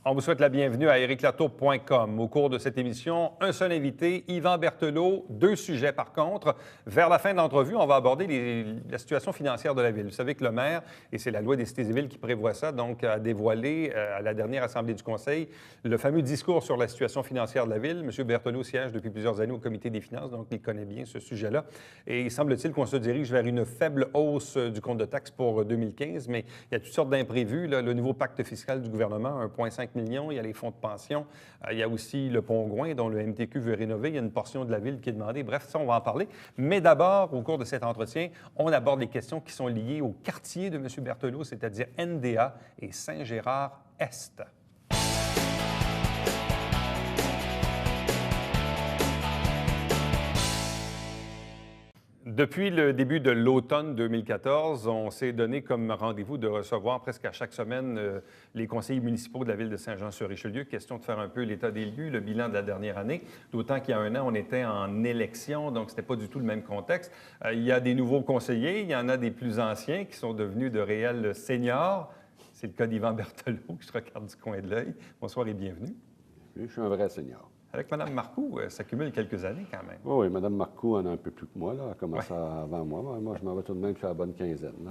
On vous souhaite la bienvenue à ericlatour.com. Au cours de cette émission, un seul invité, Yvan Berthelot, 2 sujets par contre. Vers la fin de l'entrevue, on va aborder la situation financière de la Ville. Vous savez que le maire, et c'est la loi des cités et villes qui prévoit ça, donc a dévoilé à la dernière Assemblée du Conseil le fameux discours sur la situation financière de la Ville. M. Berthelot siège depuis plusieurs années au Comité des finances, donc il connaît bien ce sujet-là. Et il semble-t-il qu'on se dirige vers une faible hausse du compte de taxes pour 2015, mais il y a toutes sortes d'imprévus. Le nouveau pacte fiscal du gouvernement, 1,5 millions, il y a les fonds de pension, il y a aussi le pont Gouin dont le MTQ veut rénover, il y a une portion de la ville qui est demandée. Bref, ça, on va en parler. Mais d'abord, au cours de cet entretien, on aborde les questions qui sont liées au quartier de M. Berthelot, c'est-à-dire NDA et Saint-Gérard-Est. Depuis le début de l'automne 2014, on s'est donné comme rendez-vous de recevoir presque à chaque semaine les conseillers municipaux de la ville de Saint-Jean-sur-Richelieu. Question de faire un peu l'état des lieux, le bilan de la dernière année. D'autant qu'il y a un an, on était en élection, donc ce n'était pas du tout le même contexte. Il y a des nouveaux conseillers, il y en a des plus anciens qui sont devenus de réels seniors. C'est le cas d'Yvan Berthelot, que je regarde du coin de l'œil. Bonsoir et bienvenue. Oui, je suis un vrai senior. Avec Mme Marcoux, ça cumule quelques années quand même. Oui, Mme Marcoux en a un peu plus que moi. Là. Elle a commencé avant moi. Moi, je m'en vais tout de même sur la bonne quinzaine. Là.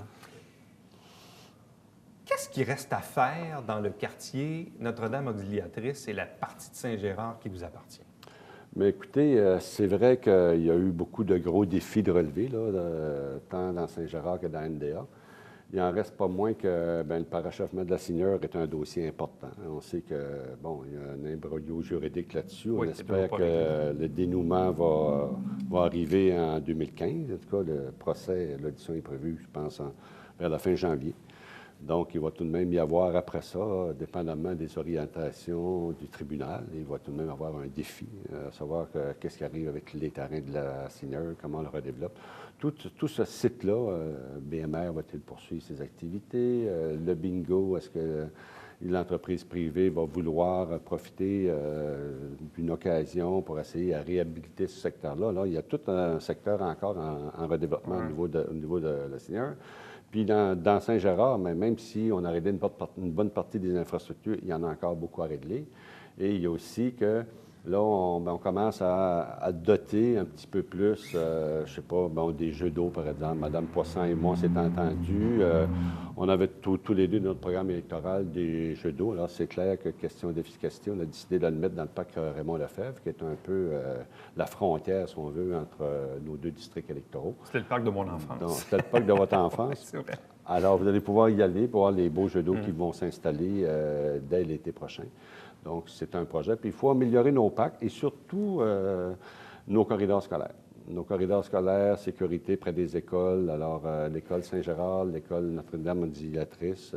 Qu'est-ce qui reste à faire dans le quartier Notre-Dame-Auxiliatrice et la partie de Saint-Gérard qui vous appartient? Mais écoutez, c'est vrai qu'il y a eu beaucoup de gros défis de relever, là, tant dans Saint-Gérard que dans NDA. Il n'en reste pas moins que le parachèvement de la Seigneur est un dossier important. On sait que, bon, il y a un imbroglio juridique là-dessus. On espère que le dénouement va arriver en 2015. En tout cas, le procès, l'audition est prévue, je pense, vers la fin janvier. Donc, il va tout de même y avoir, après ça, dépendamment des orientations du tribunal, il va tout de même avoir un défi, à savoir qu'est-ce qui arrive avec les terrains de la Seigneur, comment on le redéveloppe. Tout ce site-là, BMR va-t-il poursuivre ses activités? Le bingo, est-ce que l'entreprise privée va vouloir profiter d'une occasion pour essayer de réhabiliter ce secteur-là? Là, il y a tout un secteur encore en redéveloppement au niveau de la Seigneur. Puis dans Saint-Gérard, même si on a réglé une bonne partie des infrastructures, il y en a encore beaucoup à régler. Et il y a aussi que là, on commence à doter un petit peu plus, je ne sais pas, des jeux d'eau, par exemple. Mme Poisson et moi, on s'est entendus. On avait tous les deux notre programme électoral des jeux d'eau. Alors, c'est clair que question d'efficacité, on a décidé de le mettre dans le parc Raymond-Lefebvre, qui est un peu la frontière, si on veut, entre nos 2 districts électoraux. C'était le parc de mon enfance. Donc, c'était le parc de votre enfance. C'est vrai. Alors, vous allez pouvoir y aller pour voir les beaux jeux d'eau qui vont s'installer dès l'été prochain. Donc, c'est un projet. Puis, il faut améliorer nos parcs et surtout nos corridors scolaires. Nos corridors scolaires, sécurité près des écoles. Alors, l'école Saint-Gérard, l'école Notre-Dame-Auxiliatrice,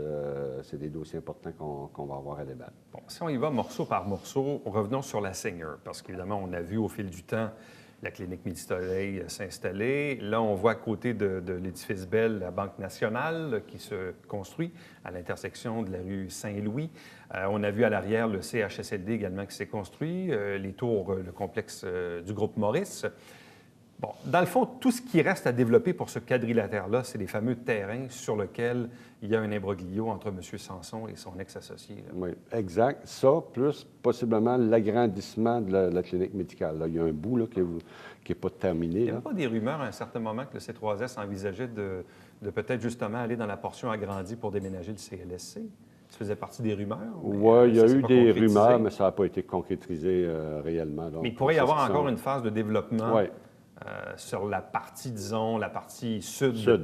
c'est des dossiers importants qu'on va avoir à débattre. Bon, si on y va morceau par morceau, revenons sur la Seigneur, parce qu'évidemment, on a vu au fil du temps la clinique Midi-Soleil s'installer. Là, on voit à côté de l'édifice Bell la Banque nationale qui se construit à l'intersection de la rue Saint-Louis. On a vu à l'arrière le CHSLD également qui s'est construit, les tours, le complexe du groupe Maurice. Bon, dans le fond, tout ce qui reste à développer pour ce quadrilatère-là, c'est les fameux terrains sur lesquels il y a un imbroglio entre M. Sanson et son ex-associé. Là. Oui, exact. Ça, plus possiblement l'agrandissement de la clinique médicale. Là, il y a un bout là, qui n'est pas terminé. Il n'y avait pas des rumeurs à un certain moment que le C3S envisageait de peut-être justement aller dans la portion agrandie pour déménager le CLSC? Ça faisait partie des rumeurs? Oui, il y a eu des rumeurs, mais ça n'a pas été concrétisé réellement. Donc, mais il pourrait y avoir encore une phase de développement. Oui. Sur la partie, disons, la partie sud. Sur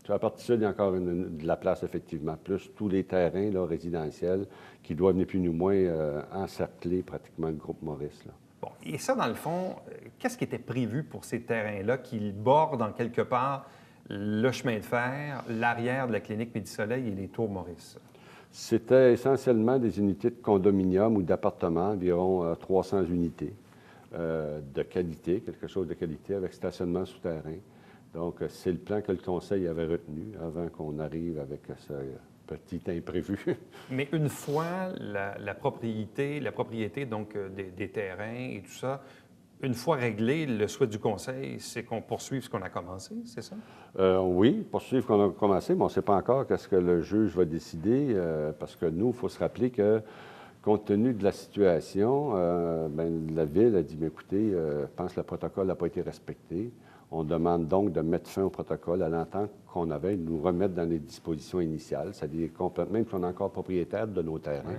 la partie sud, il y a encore de la place, effectivement. Plus tous les terrains là, résidentiels qui doivent, ni plus ni moins, encercler pratiquement le groupe Maurice. Là. Bon, et ça, dans le fond, qu'est-ce qui était prévu pour ces terrains-là qui bordent en quelque part le chemin de fer, l'arrière de la clinique Midi-Soleil et les tours Maurice? C'était essentiellement des unités de condominium ou d'appartements, environ 300 unités. De qualité, quelque chose de qualité avec stationnement souterrain. Donc, c'est le plan que le Conseil avait retenu avant qu'on arrive avec ce petit imprévu. Mais une fois la propriété donc des terrains et tout ça, une fois réglé, le souhait du Conseil, c'est qu'on poursuive ce qu'on a commencé, c'est ça? Oui, poursuivre ce qu'on a commencé, mais on ne sait pas encore qu'est-ce que le juge va décider, parce que nous, il faut se rappeler que Compte tenu de la situation, la Ville a dit, mais écoutez, je pense que le protocole n'a pas été respecté. On demande donc de mettre fin au protocole à l'entente qu'on avait, de nous remettre dans les dispositions initiales, c'est-à-dire complètement, même si on est encore propriétaire de nos terrains, Oui.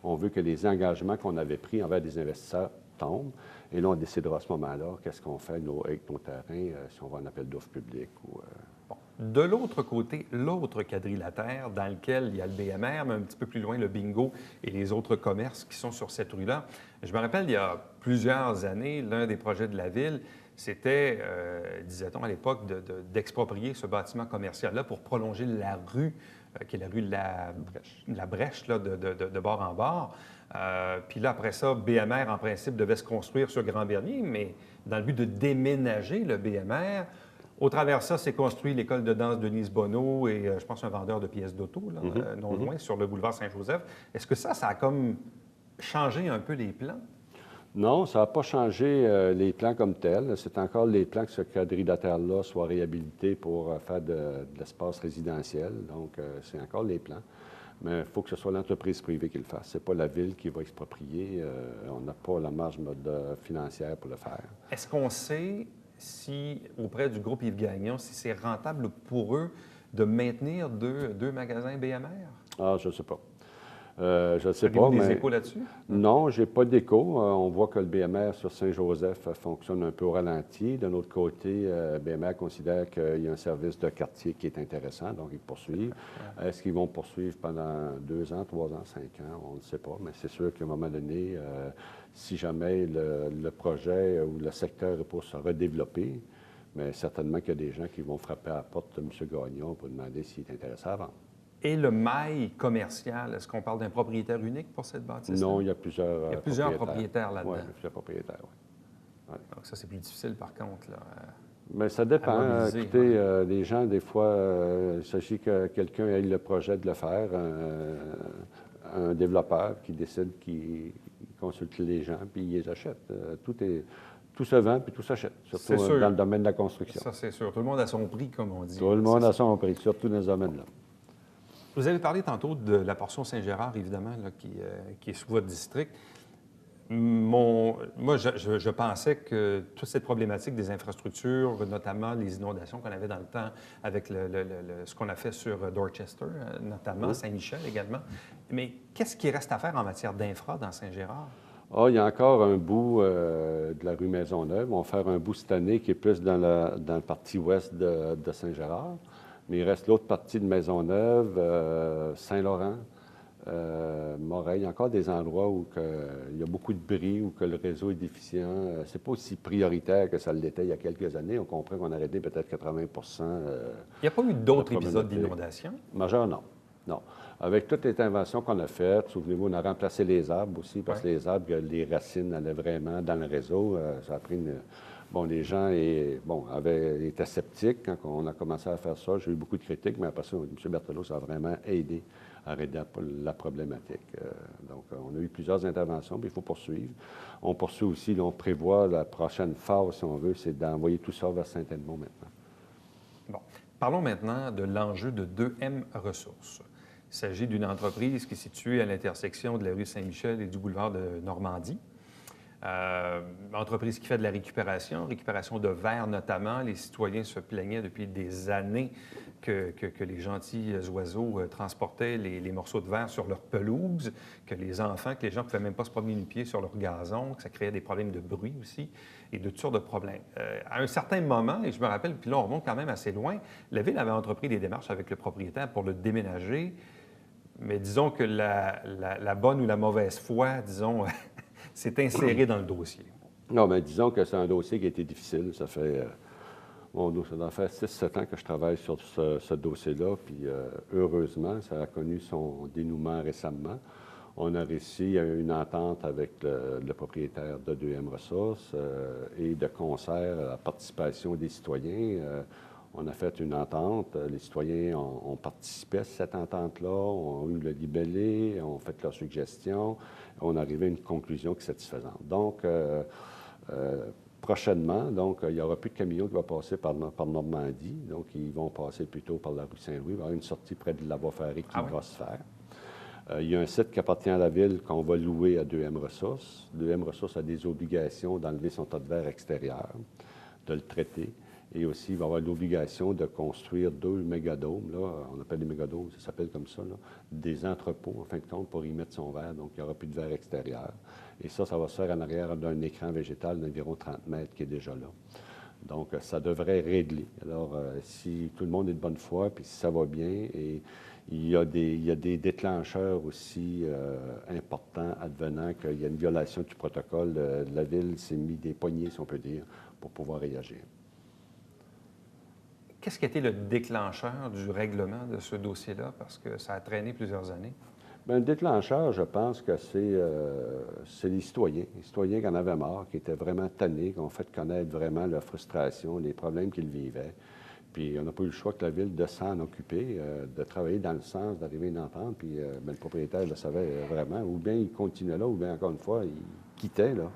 on veut que les engagements qu'on avait pris envers des investisseurs tombent. Et là, on décidera à ce moment-là qu'est-ce qu'on fait avec nos terrains, si on va en appel d'offres publiques ou... Bon. De l'autre côté, l'autre quadrilatère dans lequel il y a le BMR, mais un petit peu plus loin, le bingo et les autres commerces qui sont sur cette rue-là. Je me rappelle, il y a plusieurs années, l'un des projets de la Ville, c'était, disait-on à l'époque, d'exproprier ce bâtiment commercial-là pour prolonger la rue, qui est la rue de la Brèche, là, de bord en bord. Puis là, après ça, BMR, en principe, devait se construire sur Grand-Bernier, mais dans le but de déménager le BMR, au travers de ça, s'est construit l'école de danse Denise Bonneau et, je pense, un vendeur de pièces d'auto, là, non loin, sur le boulevard Saint-Joseph. Est-ce que ça a comme changé un peu les plans? Non, ça n'a pas changé les plans comme tels. C'est encore les plans que ce quadrilatère-là soit réhabilité pour faire de l'espace résidentiel. Donc, c'est encore les plans. Mais il faut que ce soit l'entreprise privée qui le fasse. Ce n'est pas la Ville qui va exproprier. On n'a pas la marge financière pour le faire. Est-ce qu'on sait si, auprès du groupe Yves Gagnon, si c'est rentable pour eux de maintenir deux magasins BMR? Ah, je ne sais pas. Je ne sais pas, Avez-vous des mais... échos là-dessus? Non, je n'ai pas d'écho. On voit que le BMR sur Saint-Joseph fonctionne un peu au ralenti. D'un autre côté, BMR considère qu'il y a un service de quartier qui est intéressant, donc ils poursuivent. Est-ce qu'ils vont poursuivre pendant 2 ans, 3 ans, 5 ans? On ne sait pas, mais c'est sûr qu'à un moment donné, si jamais le projet ou le secteur est pour se redévelopper, mais certainement qu'il y a des gens qui vont frapper à la porte de M. Gagnon pour demander s'il est intéressé à vendre. Et le mail commercial, est-ce qu'on parle d'un propriétaire unique pour cette bâtisse? Non, il y a plusieurs Il y a plusieurs propriétaires là-dedans. Oui, il y a plusieurs propriétaires, oui. Ouais. Donc ça, c'est plus difficile, par contre, là. Mais ça dépend. Mobiliser, Écoutez, les gens, des fois, il s'agit que quelqu'un ait le projet de le faire, un développeur qui décide qu'il consulte les gens, puis il les achète. Tout se vend, puis tout s'achète, surtout dans le domaine de la construction. Ça, c'est sûr. Tout le monde a son prix, comme on dit. Tout le monde a son prix, surtout dans ce domaine-là. Vous avez parlé tantôt de la portion Saint-Gérard, évidemment, là, qui est sous votre district. Moi, je pensais que toute cette problématique des infrastructures, notamment les inondations qu'on avait dans le temps avec ce qu'on a fait sur Dorchester, notamment, Saint-Michel également. Mais qu'est-ce qui reste à faire en matière d'infra dans Saint-Gérard? Ah, il y a encore un bout de la rue Maisonneuve. On va faire un bout cette année qui est plus dans le parti ouest de Saint-Gérard. Mais il reste l'autre partie de Maisonneuve, Saint-Laurent, Moreuil. Il y a encore des endroits où il y a beaucoup de bris, où que le réseau est déficient. C'est pas aussi prioritaire que ça l'était il y a quelques années. On comprend qu'on a arrêté peut-être 80 Il n'y a pas eu d'autres épisodes d'inondation? Majeur, non. Non. Avec toutes les interventions qu'on a faites, souvenez-vous, on a remplacé les arbres aussi, parce que les arbres, les racines allaient vraiment dans le réseau. Ça a pris une... Bon, les gens étaient sceptiques quand on a commencé à faire ça. J'ai eu beaucoup de critiques, mais après ça, M. Berthelot, ça a vraiment aidé à régler la problématique. Donc, on a eu plusieurs interventions, puis il faut poursuivre. On poursuit aussi, là, on prévoit la prochaine phase, si on veut, c'est d'envoyer tout ça vers Saint-Edmond maintenant. Bon. Parlons maintenant de l'enjeu de 2M Ressources. Il s'agit d'une entreprise qui est située à l'intersection de la rue Saint-Michel et du boulevard de Normandie. Entreprise qui fait de la récupération de verre notamment. Les citoyens se plaignaient depuis des années que les gentils oiseaux transportaient les morceaux de verre sur leur pelouse, que les gens ne pouvaient même pas se promener nu pied sur leur gazon, que ça créait des problèmes de bruit aussi et de toutes sortes de problèmes. À un certain moment, et je me rappelle, puis là on remonte quand même assez loin, la Ville avait entrepris des démarches avec le propriétaire pour le déménager, mais disons que la bonne ou la mauvaise foi, disons... s'est inséré dans le dossier. Non, mais disons que c'est un dossier qui a été difficile. Ça fait 6-7 ans que je travaille sur ce dossier-là, puis heureusement, ça a connu son dénouement récemment. On a réussi à une entente avec le propriétaire de 2M Ressources et de concert à la participation des citoyens. On a fait une entente. Les citoyens ont participé à cette entente-là, ont eu le libellé, ont fait leurs suggestions. On est arrivé à une conclusion qui est satisfaisante. Donc, prochainement, il n'y aura plus de camions qui vont passer par Normandie. Donc, ils vont passer plutôt par la rue Saint-Louis. Il va y avoir une sortie près de la voie ferrée qui va se faire. Il y a un site qui appartient à la Ville qu'on va louer à 2M Ressources. 2M Ressources a des obligations d'enlever son tas de verre extérieur, de le traiter. Et aussi, il va avoir l'obligation de construire 2 mégadômes, là, on appelle des mégadômes, ça s'appelle comme ça, là, des entrepôts, en fin de compte, pour y mettre son verre. Donc, il n'y aura plus de verre extérieur. Et ça va se faire en arrière d'un écran végétal d'environ 30 mètres qui est déjà là. Donc, ça devrait régler. Alors, si tout le monde est de bonne foi, puis si ça va bien, et il y a des déclencheurs aussi importants advenant qu'il y a une violation du protocole. La Ville s'est mis des poignées, si on peut dire, pour pouvoir réagir. Qu'est-ce qui a été le déclencheur du règlement de ce dossier-là? Parce que ça a traîné plusieurs années. Bien, le déclencheur, je pense que c'est les citoyens qui en avaient marre, qui étaient vraiment tannés, qui ont fait connaître vraiment leur frustration, les problèmes qu'ils vivaient. Puis on n'a pas eu le choix que la Ville de s'en occuper, de travailler dans le sens d'arriver à une entente, puis bien, le propriétaire le savait vraiment, ou bien il continuait là, ou bien encore une fois, il quittait, là.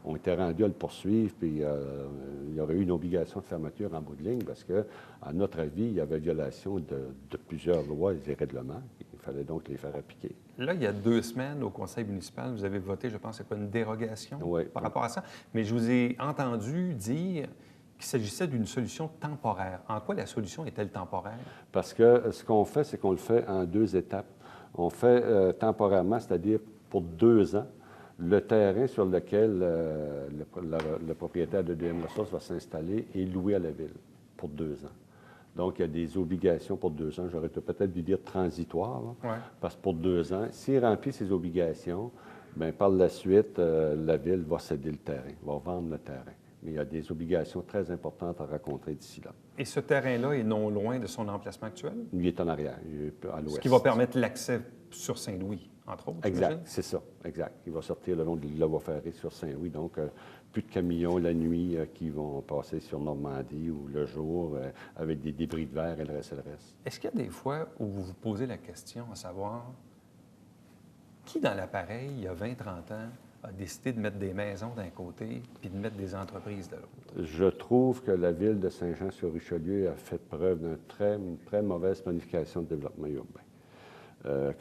On était rendus à le poursuivre, puis il y aurait eu une obligation de fermeture en bout de ligne, parce que, à notre avis, il y avait violation de plusieurs lois et règlements. Il fallait donc les faire appliquer. Là, il y a 2 semaines, au conseil municipal, vous avez voté, je pense, c'est quoi, une dérogation par rapport à ça. Mais je vous ai entendu dire qu'il s'agissait d'une solution temporaire. En quoi la solution est-elle temporaire? Parce que ce qu'on fait, c'est qu'on le fait en 2 étapes. On fait temporairement, c'est-à-dire pour 2 ans, le terrain sur lequel le propriétaire de 2M Ressources va s'installer est loué à la Ville pour 2 ans. Donc, il y a des obligations pour 2 ans. J'aurais peut-être dû dire transitoires, parce que pour 2 ans, s'il remplit ses obligations, bien, par la suite, la Ville va céder le terrain, va vendre le terrain. Mais il y a des obligations très importantes à rencontrer d'ici là. Et ce terrain-là est non loin de son emplacement actuel? Il est en arrière, il est à l'ouest. Ce qui va permettre l'accès sur Saint-Louis, entre autres. Exact, c'est ça, exact. Il va sortir le long de la voie ferrée sur Saint-Louis. Donc, plus de camions la nuit qui vont passer sur Normandie ou le jour avec des débris de verre et le reste. Est-ce qu'il y a des fois où vous vous posez la question à savoir qui dans l'appareil, il y a 20-30 ans, a décidé de mettre des maisons d'un côté puis de mettre des entreprises de l'autre? Je trouve que la Ville de Saint-Jean-sur-Richelieu a fait preuve d'une très mauvaise planification de développement urbain.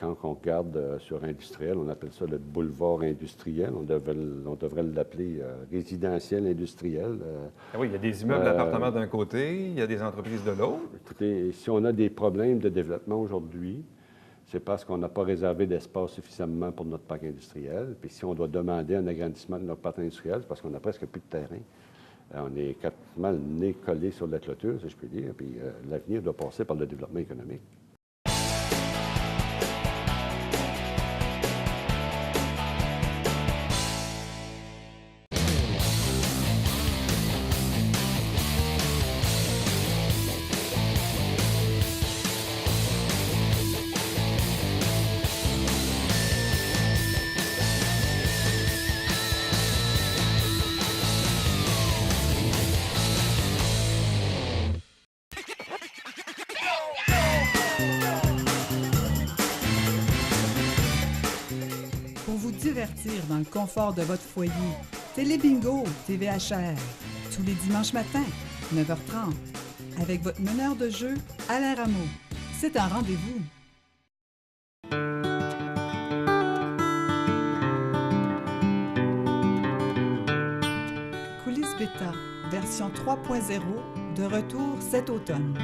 Quand on regarde sur industriel, on appelle ça le boulevard industriel. On devrait l'appeler résidentiel industriel. Oui, il y a des immeubles d'appartements d'un côté, il y a des entreprises de l'autre. Écoutez, si on a des problèmes de développement aujourd'hui, c'est parce qu'on n'a pas réservé d'espace suffisamment pour notre parc industriel. Puis si on doit demander un agrandissement de notre parc industriel, c'est parce qu'on n'a presque plus de terrain. On est quasiment le nez collé sur la clôture, si je puis dire. Puis l'avenir doit passer par le développement économique. Pour vous divertir dans le confort de votre foyer, Télébingo TVHR, tous les dimanches matins, 9h30, avec votre meneur de jeu, Alain Rameau. C'est un rendez-vous. Coulisses Bêta, version 3.0, de retour cet automne.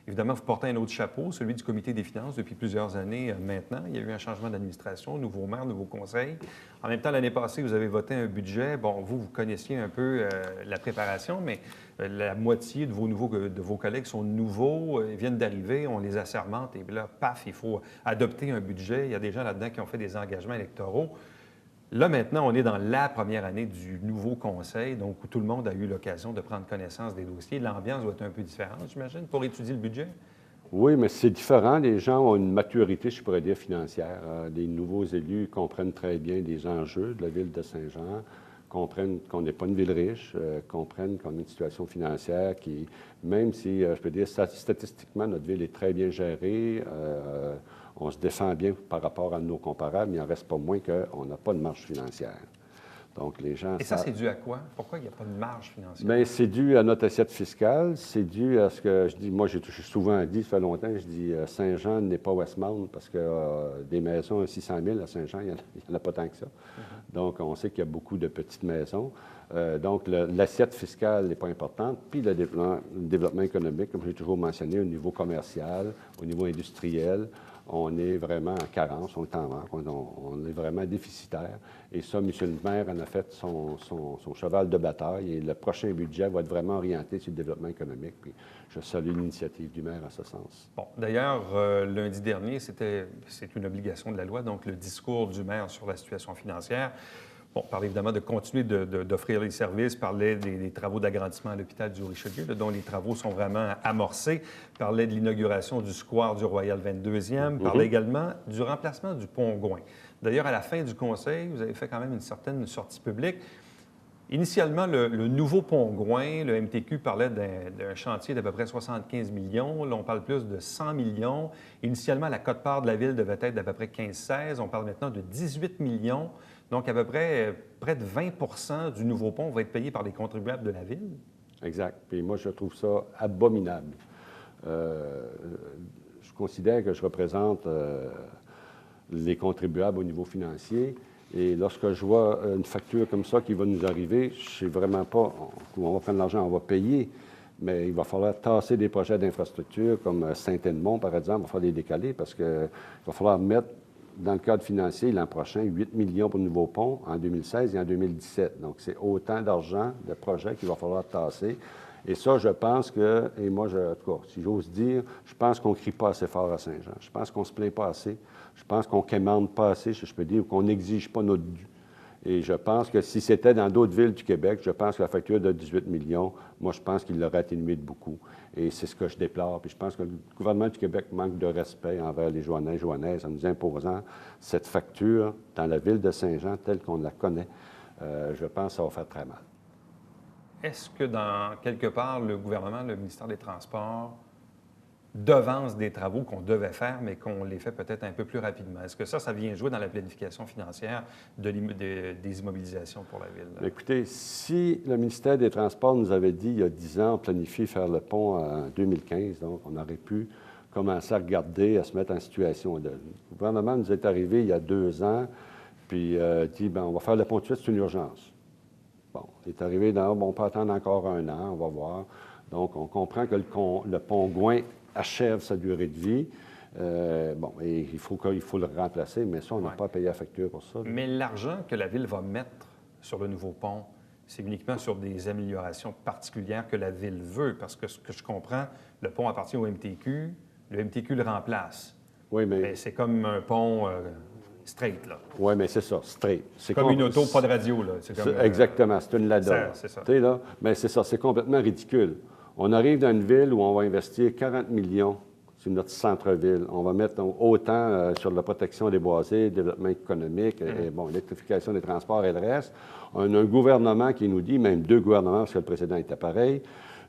Évidemment, vous portez un autre chapeau, celui du comité des finances depuis plusieurs années maintenant. Il y a eu un changement d'administration, nouveau maire, nouveau conseil. En même temps, l'année passée, vous avez voté un budget. Bon, vous connaissiez un peu la préparation, mais la moitié de vos collègues sont nouveaux, ils viennent d'arriver, on les assermente et là, paf, il faut adopter un budget. Il y a des gens là-dedans qui ont fait des engagements électoraux. Là, maintenant, on est dans la première année du nouveau conseil, donc où tout le monde a eu l'occasion de prendre connaissance des dossiers. L'ambiance doit être un peu différente, j'imagine, pour étudier le budget? Oui, mais c'est différent. Les gens ont une maturité, je pourrais dire, financière. Les nouveaux élus comprennent très bien les enjeux de la ville de Saint-Jean, comprennent qu'on n'est pas une ville riche, comprennent qu'on a une situation financière qui, même si, je peux dire, statistiquement, notre ville est très bien gérée, on se défend bien par rapport à nos comparables, mais il n'en reste pas moins qu'on n'a pas de marge financière. Donc, les gens Et ça, savent. c'est dû à quoi? Pourquoi il n'y a pas de marge financière? Bien, c'est dû à notre assiette fiscale. C'est dû à ce que je dis. Moi, j'ai souvent dit, ça fait longtemps, je dis Saint-Jean n'est pas Westmount parce que des maisons à 600 000 à Saint-Jean, il n'y en a pas tant que ça. Donc, on sait qu'il y a beaucoup de petites maisons. Donc, l'assiette fiscale n'est pas importante. Puis, le développement économique, comme j'ai toujours mentionné, au niveau commercial, au niveau industriel, on est vraiment en carence, on est en manque, on est vraiment déficitaire. Et ça, M. le maire en a fait son cheval de bataille. Et le prochain budget va être vraiment orienté sur le développement économique. Puis je salue l'initiative du maire en ce sens. Bon, d'ailleurs, lundi dernier, c'est une obligation de la loi, donc le discours du maire sur la situation financière. Bon, on parlait évidemment de continuer d'offrir les services, parlait des travaux d'agrandissement à l'hôpital du Richelieu, dont les travaux sont vraiment amorcés, parlait de l'inauguration du square du Royal 22e, parlait également du remplacement du pont Gouin. D'ailleurs, à la fin du conseil, vous avez fait quand même une certaine sortie publique. Initialement, le nouveau pont Gouin, le MTQ parlait d'un chantier d'à peu près 75 millions. Là, on parle plus de 100 millions. Initialement, la quote-part de la ville devait être d'à peu près 15-16. On parle maintenant de 18 millions. Donc, à peu près de 20 du nouveau pont va être payé par les contribuables de la ville. Exact. Puis moi, je trouve ça abominable. Je considère que je représente les contribuables au niveau financier. Et lorsque je vois une facture comme ça qui va nous arriver, je ne sais vraiment pas, on va prendre l'argent, on va payer, mais il va falloir tasser des projets d'infrastructure comme Saint-Edmond, par exemple, il va falloir les décaler parce qu'il va falloir mettre dans le cadre financier l'an prochain 8 millions pour le nouveau pont en 2016 et en 2017. Donc, c'est autant d'argent de projets qu'il va falloir tasser. Et ça, je pense que, et moi, en tout cas, si j'ose dire, je pense qu'on ne crie pas assez fort à Saint-Jean. Je pense qu'on ne se plaint pas assez. Je pense qu'on ne quémande pas assez, si je peux dire, ou qu'on n'exige pas notre dû. Et je pense que si c'était dans d'autres villes du Québec, je pense que la facture de 18 millions, moi, je pense qu'il l'aurait atténué de beaucoup. Et c'est ce que je déplore. Puis je pense que le gouvernement du Québec manque de respect envers les Joannaises en nous imposant cette facture dans la ville de Saint-Jean telle qu'on la connaît. Je pense que ça va faire très mal. Est-ce que, dans quelque part, le gouvernement, le ministère des Transports, devance des travaux qu'on devait faire, mais qu'on les fait peut-être un peu plus rapidement? Est-ce que ça vient jouer dans la planification financière des immobilisations pour la ville? Écoutez, si le ministère des Transports nous avait dit il y a 10 ans, on planifie faire le pont en 2015, donc on aurait pu commencer à regarder, à se mettre en situation. Le gouvernement nous est arrivé il y a 2 ans, puis dit, bien, on va faire le pont tout de suite, c'est une urgence. Bon, il est arrivé bon, on peut attendre encore 1 an, on va voir. Donc, on comprend que le pont Gouin achève sa durée de vie. Bon, et il faut le remplacer, mais ça, on n'a pas payé la facture pour ça. Mais l'argent que la ville va mettre sur le nouveau pont, c'est uniquement sur des améliorations particulières que la ville veut, parce que ce que je comprends, le pont appartient au MTQ, le MTQ le remplace. Oui, mais c'est comme un pont straight, là. Oui, mais c'est ça, straight. C'est comme une auto, pas de radio, là. Exactement, c'est une Lada. C'est ça. Là, mais c'est ça, c'est complètement ridicule. On arrive dans une ville où on va investir 40 millions sur notre centre-ville. On va mettre autant sur la protection des boisés, développement économique, et bon, l'électrification des transports et le reste. On a un gouvernement qui nous dit, même 2 gouvernements, parce que le précédent était pareil,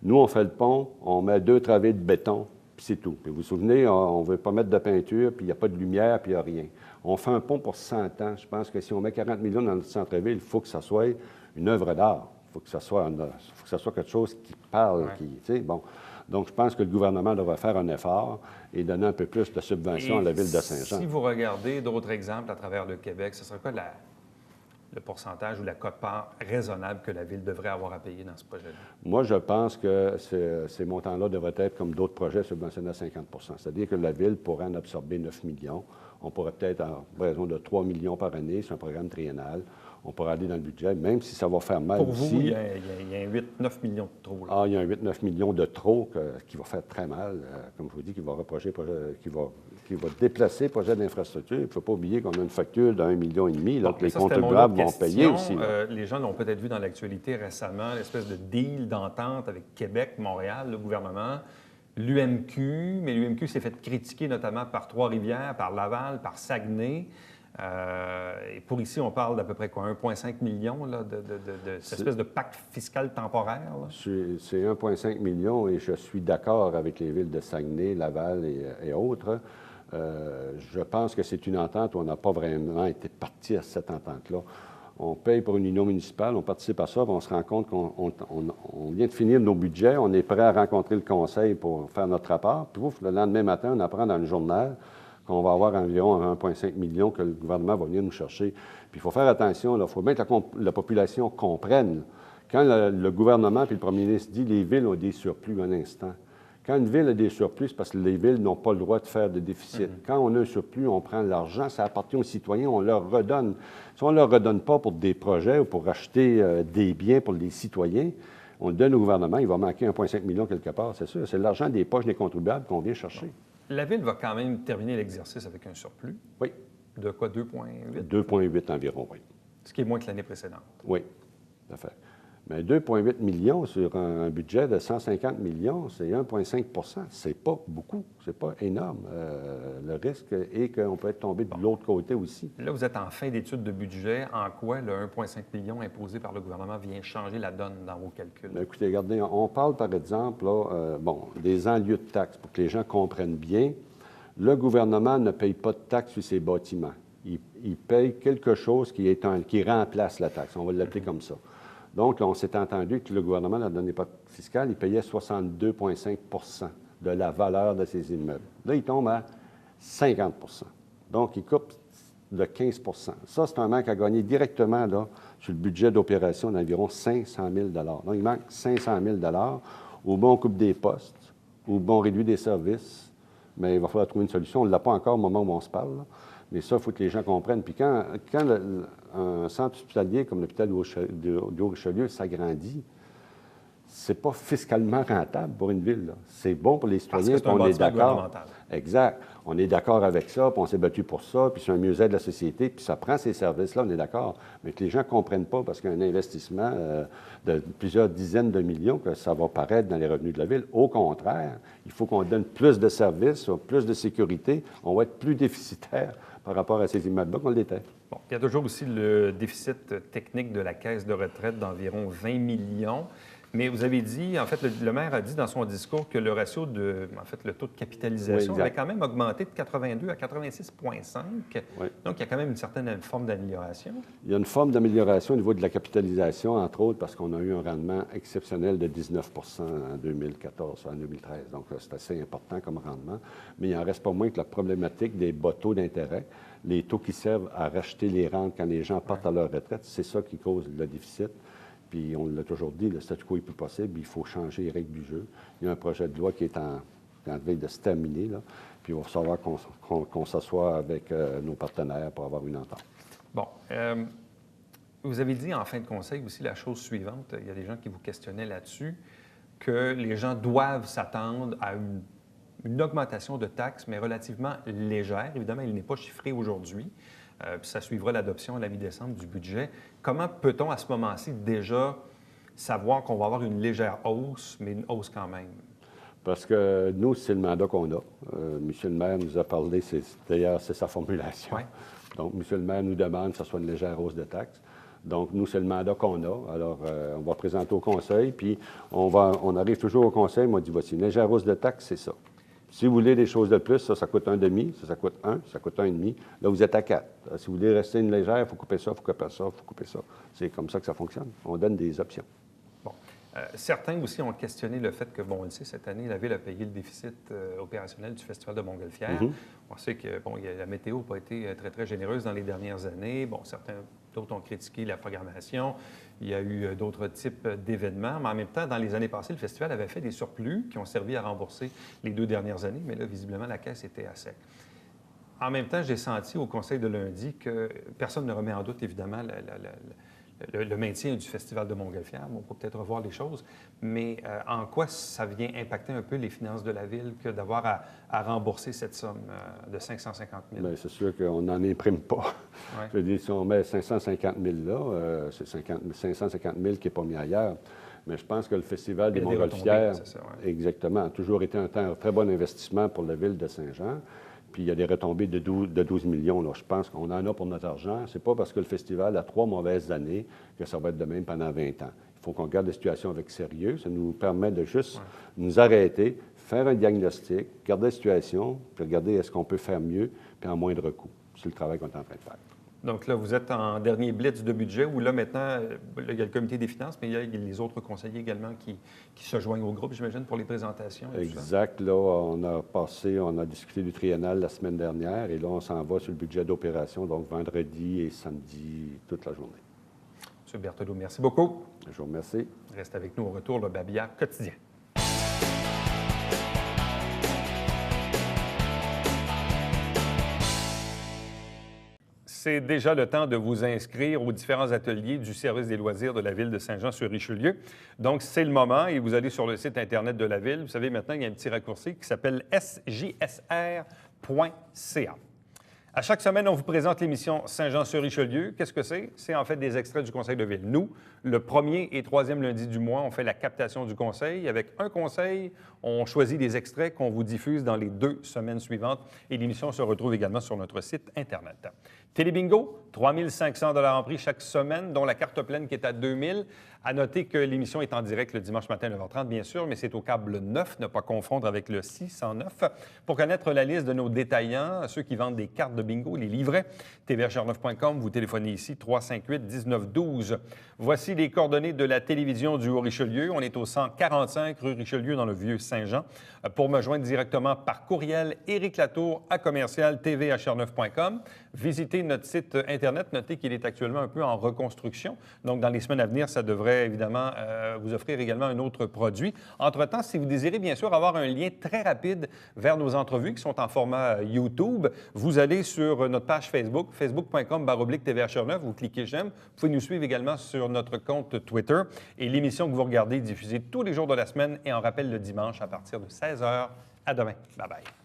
nous, on fait le pont, on met 2 travées de béton, puis c'est tout. Puis vous vous souvenez, on ne veut pas mettre de peinture, puis il n'y a pas de lumière, puis il n'y a rien. On fait un pont pour 100 ans. Je pense que si on met 40 millions dans notre centre-ville, il faut que ça soit une œuvre d'art. Il faut que ça soit quelque chose qui parle, tu sais, bon. Donc, je pense que le gouvernement devrait faire un effort et donner un peu plus de subventions à la ville de Saint-Jean. Si vous regardez d'autres exemples à travers le Québec, ce serait quoi le pourcentage ou la quote-part raisonnable que la ville devrait avoir à payer dans ce projet-là? Moi, je pense que ces montants-là devraient être comme d'autres projets subventionnés à 50 %. C'est-à-dire que la ville pourrait en absorber 9 millions. On pourrait peut-être, en raison de 3 millions par année, c'est un programme triennal. On pourrait aller dans le budget, même si ça va faire mal Pour aussi. Pour vous, il y a un 8-9 millions de trop. Là. Ah, il y a un 8-9 millions de trop qui va faire très mal. Comme je vous dis, qui va déplacer le projet d'infrastructure. Il ne faut pas oublier qu'on a une facture d'1,5 million, là, que les contribuables vont payer aussi. Les gens l'ont peut-être vu dans l'actualité récemment, l'espèce de deal d'entente avec Québec, Montréal, le gouvernement, l'UMQ, mais l'UMQ s'est fait critiquer notamment par Trois-Rivières, par Laval, par Saguenay. Et pour ici, on parle d'à peu près quoi, 1,5 million là, de cette espèce de pacte fiscal temporaire? C'est 1,5 million et je suis d'accord avec les villes de Saguenay, Laval et autres. Je pense que c'est une entente où on n'a pas vraiment été parti à cette entente-là. On paye pour une union municipale, on participe à ça, puis on se rend compte qu'on vient de finir nos budgets, on est prêt à rencontrer le conseil pour faire notre rapport. Puis ouf, le lendemain matin, on apprend dans le journal qu'on va avoir environ 1,5 million que le gouvernement va venir nous chercher. Puis il faut faire attention, il faut bien que la population comprenne. Quand le gouvernement puis le premier ministre dit les villes ont des surplus un instant. Quand une ville a des surplus, c'est parce que les villes n'ont pas le droit de faire de déficit. Quand on a un surplus, on prend l'argent, ça appartient aux citoyens, on leur redonne. Si on ne leur redonne pas pour des projets ou pour acheter des biens pour les citoyens, on le donne au gouvernement, il va manquer 1,5 million quelque part, c'est sûr. C'est l'argent des poches des contribuables qu'on vient chercher. La Ville va quand même terminer l'exercice avec un surplus. Oui. De quoi, 2,8? 2,8 environ, oui. Ce qui est moins que l'année précédente. Oui, tout à fait. Mais 2,8 millions sur un budget de 150 millions, c'est 1,5 c'est pas beaucoup, c'est pas énorme. Le risque est qu'on peut être tombé de l'autre côté aussi. Là, vous êtes en fin d'étude de budget. En quoi le 1,5 million imposé par le gouvernement vient changer la donne dans vos calculs? Bien, écoutez, regardez, on parle par exemple là, des enlieux de taxes pour que les gens comprennent bien. Le gouvernement ne paye pas de taxes sur ses bâtiments. Il paye quelque chose qui remplace la taxe. On va l'appeler comme ça. Donc, on s'est entendu que le gouvernement, dans donné pas fiscale, il payait 62,5 de la valeur de ses immeubles. Là, il tombe à 50 Donc, il coupe de 15 Ça, c'est un manque à gagner directement là, sur le budget d'opération d'environ 500 000 Donc, il manque 500 000 Au bon, on coupe des postes, au bon, on réduit des services, mais il va falloir trouver une solution. On ne l'a pas encore au moment où on se parle, là. Mais ça, il faut que les gens comprennent. Puis quand un centre hospitalier comme l'hôpital de Haut-Richelieu s'agrandit, c'est pas fiscalement rentable pour une ville. C'est bon pour les citoyens, puis on est d'accord. Exact. On est d'accord avec ça, puis on s'est battu pour ça, puis c'est un mieux-être de la société, puis ça prend ces services-là, on est d'accord. Mais que les gens ne comprennent pas, parce qu'il y a un investissement de plusieurs dizaines de millions, que ça va paraître dans les revenus de la ville. Au contraire, il faut qu'on donne plus de services, plus de sécurité. On va être plus déficitaire par rapport à ces immeubles-là qu'on l'était. Bon, il y a toujours aussi le déficit technique de la caisse de retraite d'environ 20 millions. Mais vous avez dit, en fait, le maire a dit dans son discours que le ratio le taux de capitalisation avait quand même augmenté de 82 à 86,5. Oui. Donc, il y a quand même une certaine forme d'amélioration. Il y a une forme d'amélioration au niveau de la capitalisation, entre autres, parce qu'on a eu un rendement exceptionnel de 19 en 2014, en 2013. Donc, c'est assez important comme rendement. Mais il n'en reste pas moins que la problématique des bas taux d'intérêt, les taux qui servent à racheter les rentes quand les gens partent à leur retraite, c'est ça qui cause le déficit. Puis on l'a toujours dit, le statu quo est plus possible, il faut changer les règles du jeu. Il y a un projet de loi qui est en veille de se terminer, là, puis il va falloir qu'on s'assoie avec nos partenaires pour avoir une entente. Bon. Vous avez dit en fin de conseil aussi la chose suivante, il y a des gens qui vous questionnaient là-dessus, que les gens doivent s'attendre à une augmentation de taxes, mais relativement légère. Évidemment, il n'est pas chiffré aujourd'hui. Puis ça suivra l'adoption à la mi-décembre du budget. Comment peut-on, à ce moment-ci, déjà savoir qu'on va avoir une légère hausse, mais une hausse quand même? Parce que nous, c'est le mandat qu'on a. Monsieur le maire nous a parlé, d'ailleurs, c'est sa formulation. Ouais. Donc, monsieur le maire nous demande que ce soit une légère hausse de taxes. Donc, nous, c'est le mandat qu'on a. Alors, on va présenter au conseil, puis on arrive toujours au conseil, on dit, voici, une légère hausse de taxes, c'est ça. Si vous voulez des choses de plus, ça coûte 1,5, ça coûte 1, ça coûte 1,5. Là, vous êtes à 4. Si vous voulez rester une légère, il faut couper ça, il faut couper ça, il faut couper ça. C'est comme ça que ça fonctionne. On donne des options. Bon. Certains aussi ont questionné le fait que, bon, on le sait, cette année, la Ville a payé le déficit opérationnel du Festival de Montgolfière. On sait que, bon, la météo n'a pas été très, très généreuse dans les dernières années. Bon, d'autres ont critiqué la programmation. Il y a eu d'autres types d'événements. Mais en même temps, dans les années passées, le festival avait fait des surplus qui ont servi à rembourser les 2 dernières années. Mais là, visiblement, la caisse était à sec. En même temps, j'ai senti au conseil de lundi que personne ne remet en doute, évidemment, le maintien du Festival de Montgolfière. On peut peut-être revoir les choses, mais en quoi ça vient impacter un peu les finances de la Ville que d'avoir à rembourser cette somme de 550 000? Bien, c'est sûr qu'on n'en imprime pas. Ouais. Je veux dire, si on met 550 000 là, c'est 550 000 qui n'est pas mis ailleurs. Mais je pense que le Festival des Montgolfières, exactement, a toujours été un très bon investissement pour la Ville de Saint-Jean. Puis il y a des retombées de 12 millions. Là. Je pense qu'on en a pour notre argent. C'est pas parce que le festival a 3 mauvaises années que ça va être de même pendant 20 ans. Il faut qu'on regarde la situation avec sérieux. Ça nous permet de juste nous arrêter, faire un diagnostic, regarder la situation, puis regarder est-ce qu'on peut faire mieux, puis en moindre coût. C'est le travail qu'on est en train de faire. Donc là, vous êtes en dernier blitz de budget où là, maintenant, il y a le comité des finances, mais il y a les autres conseillers également qui se joignent au groupe, j'imagine, pour les présentations. Exact. Là, on a discuté du triennal la semaine dernière et là, on s'en va sur le budget d'opération, donc vendredi et samedi, toute la journée. M. Berthelot, merci beaucoup. Je vous remercie. Reste avec nous au retour, le Babillard quotidien. C'est déjà le temps de vous inscrire aux différents ateliers du service des loisirs de la Ville de Saint-Jean-sur-Richelieu. Donc, c'est le moment et vous allez sur le site Internet de la Ville. Vous savez, maintenant, il y a un petit raccourci qui s'appelle sjsr.ca. À chaque semaine, on vous présente l'émission Saint-Jean-sur-Richelieu. Qu'est-ce que c'est? C'est en fait des extraits du Conseil de Ville. Nous, le premier et troisième lundi du mois, on fait la captation du Conseil. Avec un conseil, on choisit des extraits qu'on vous diffuse dans les 2 semaines suivantes. Et l'émission se retrouve également sur notre site Internet. Télébingo, 3 500 $ en prix chaque semaine, dont la carte pleine qui est à 2 000. À noter que l'émission est en direct le dimanche matin à 9h30, bien sûr, mais c'est au câble 9, ne pas confondre avec le 609. Pour connaître la liste de nos détaillants, ceux qui vendent des cartes de bingo, les livrets, tvhr9.com, vous téléphonez ici 358-1912. Voici les coordonnées de la télévision du Haut-Richelieu. On est au 145 rue Richelieu dans le Vieux-Saint-Jean. Pour me joindre directement par courriel, ericlatour@tvhr9.com. Visitez notre site Internet. Notez qu'il est actuellement un peu en reconstruction. Donc, dans les semaines à venir, ça devrait évidemment vous offrir également un autre produit. Entre-temps, si vous désirez bien sûr avoir un lien très rapide vers nos entrevues qui sont en format YouTube, vous allez sur notre page Facebook, facebook.com/tvhr9. Vous cliquez « J'aime ». Vous pouvez nous suivre également sur notre compte Twitter. Et l'émission que vous regardez est diffusée tous les jours de la semaine et en rappel le dimanche à partir de 16h. À demain. Bye-bye.